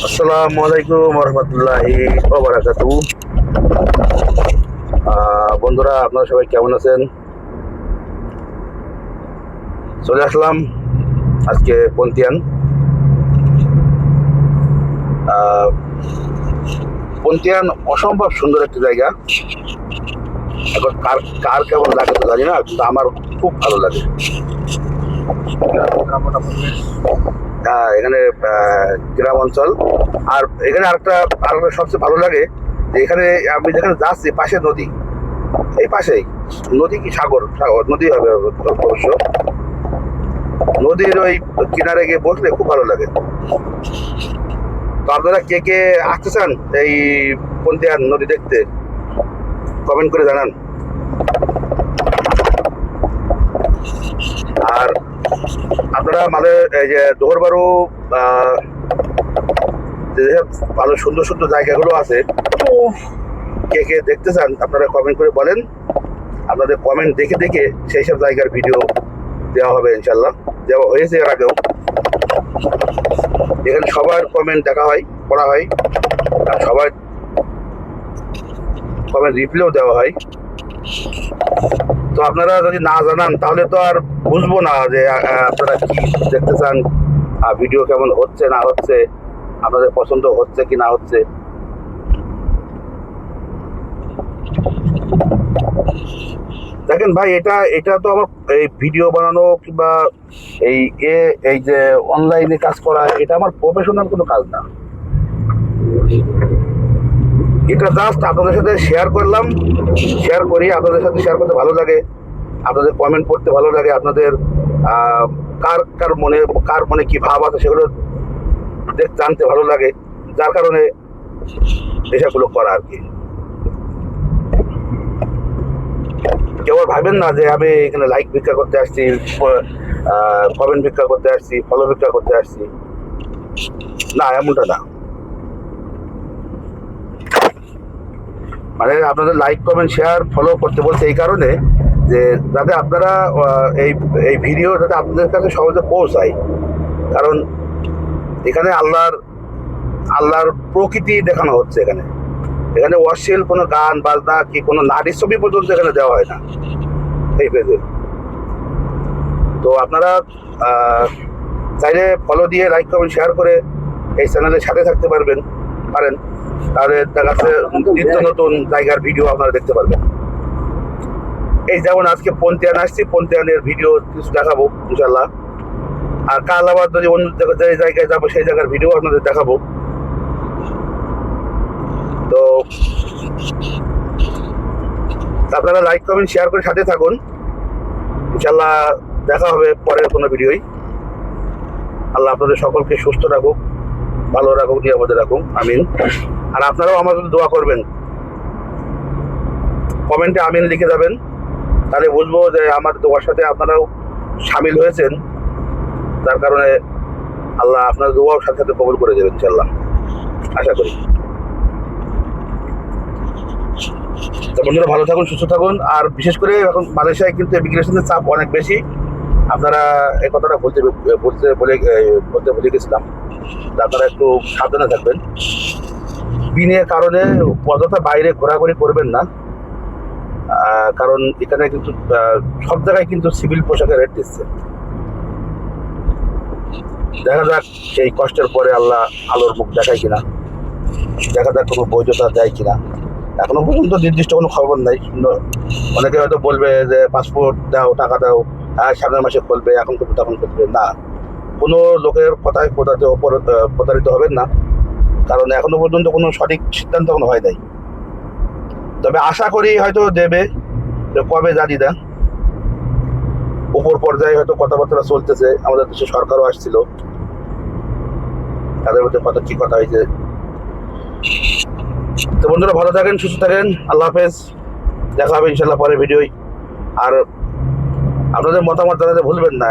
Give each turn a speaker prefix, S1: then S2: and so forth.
S1: আসসালামু আলাইকুম রহমতুল্লাহি ওয়া বারাকাতুহু। বন্ধুরা, আপনারা সবাই কেমন আছেন? চলে আসলাম আজকে পন্তিয়ান। পন্তিয়ান অসম্ভব সুন্দর একটি জায়গা। এখন কার কার কেমন লাগে তো জানি না, কিন্তু আমার খুব ভালো লাগে। এখানে গ্রাম অঞ্চল। আর এখানে আরেকটা সবচেয়ে ভালো লাগে যে এখানে আমি যেখানে যাচ্ছি পাশে নদী, এই পাশেই নদী, কি সাগর, নদী হবে অবশ্য। নদীর ওই কিনারে গিয়ে বসলে খুব ভালো লাগে। তো আপনারা কে কে আসতে চান এই পন্তিয়ান নদী দেখতে, কমেন্ট করে জানান। আর আপনারা মানে এই যে দোহরবারু যেসব ভালো সুন্দর সুন্দর জায়গাগুলো আছে, কে কে দেখতে চান আপনারা কমেন্ট করে বলেন। আপনাদের কমেন্ট দেখে দেখে সেই সব জায়গার ভিডিও দেওয়া হবে ইনশাল্লাহ। দেওয়া হয়েছে এর আগেও। এখানে সবার কমেন্ট দেখা হয়, পড়া হয়, আর সবার কমেন্ট রিপ্লাইও দেওয়া হয়। তো আপনারা যদি না জানান তাহলে তো আর বুঝবো না যে আপনারা কি দেখতে চান, ভিডিও কেমন হচ্ছে না হচ্ছে, আপনাদের পছন্দ হচ্ছে কি না হচ্ছে। দেখেন ভাই, এটা তো আমার এই ভিডিও বানানো কিংবা এই এই যে অনলাইনে কাজ করা, এটা আমার প্রফেশনাল কোনো কাজ না। এটা জাস্ট আপনাদের সাথে শেয়ার করলাম, শেয়ার করি। আপনাদের সাথে শেয়ার করতে ভালো লাগে, আপনাদের কমেন্ট পড়তে ভালো লাগে, আপনাদের কার মনে কি ভাব আছে সেগুলো জানতে ভালো লাগে, যার কারণে এসবগুলো করা আর কি। কেউ ভাবেন না যে আমি এখানে লাইক ভিক্ষা করতে আসছি, কমেন্ট ভিক্ষা করতে আসছি, ফলো ভিক্ষা করতে আসছি। না, এমনটা না। মানে আপনাদের লাইক কমেন্ট শেয়ার ফলো করতে বলছে এই কারণে যে যাতে আপনারা এই এই ভিডিও যাতে আপনাদের কাছে সহজে পৌঁছায়। কারণ এখানে আল্লাহর প্রকৃতি দেখানো হচ্ছে। এখানে অশ্লীল কোনো গান বাজনা কি কোনো নারীর ছবি পর্যন্ত এখানে দেওয়া হয় না এই পেজে। তো আপনারা চাইলে ফলো দিয়ে লাইক কমেন্ট শেয়ার করে এই চ্যানেলের সাথে থাকতে পারেন। তাহলে দেখা যাচ্ছে নিত্য নতুন জায়গার ভিডিও আপনারা দেখতে পারবেন। এই যেমন আজকে পন্তিয়ান আসছি, পন্তিয়ানের ভিডিও কিছু দেখাবো ইনশাল্লাহ। আর কাল আবার যদি অন্য জায়গায় যাবো সেই জায়গার ভিডিও আপনাদের দেখাবো। তো আপনারা লাইক কমেন্ট শেয়ার করে সাথে থাকুন। ইনশাল্লাহ দেখা হবে পরের কোনো ভিডিওই। আল্লাহ আপনাদের সকলকে সুস্থ রাখুক, ভালো রাখুক, নিরাপদে রাখুক, আমিন। আর আপনারাও আমার জন্য দোয়া করবেন, কমেন্টে আমিন লিখে যাবেন, তাহলে বুঝবো যে আমার দোয়ার সাথে আপনারাও সামিল হয়েছেন। যার কারণে আল্লাহ আপনার দোয়াও সাথে সাথে কবুল করে দেবেন ইনশাল্লাহ, আশা করি। তো বন্ধুরা, ভালো থাকুন, সুস্থ থাকুন। আর বিশেষ করে এখন মালয়েশিয়ায় কিন্তু ইমিগ্রেশনের চাপ অনেক বেশি। আপনারা এই কথাটা বলতে ভুলে গেছিলাম। আপনারা একটু সাবধানে থাকবেন। বিনের কারণে অযথা বাইরে ঘোরাঘুরি করবেন না। কারণ এখানে কিন্তু সব জায়গায় কিন্তু সিভিল পোশাকের রেট দিচ্ছে। দেখা যাক সেই কষ্টের পরে আল্লাহ আলোর মুখ দেখায় কিনা, দেখা যাক কোনো বৈধতা দেয় কিনা। এখনো পর্যন্ত নির্দিষ্ট কোনো খবর নাই। অনেকে হয়তো বলবে যে পাসপোর্ট দাও, টাকা দাও, সামনের মাসে খুলবে, এখন করবে তখন করবে না। কোনো লোকের কথায় প্রতারিত হবেন না, কারণ এখনো পর্যন্ত কোনো সঠিক সিদ্ধান্ত এখনো হয় নাই। তবে আশা করি হয়তো দেবে, কবে জানি না। উপর পর্যায়ে হয়তো কথাবার্তা চলতেছে, আমাদের দেশে সরকারও আসছিল, তাদের মধ্যে কত কি কথা হয়েছে। তো বন্ধুরা, ভালো থাকেন, সুস্থ থাকেন, আল্লাহ হাফেজ। দেখা হবে ইনশাল্লাহ পরের ভিডিওয়। আর আপনাদের মতামত জানাতে ভুলবেন না।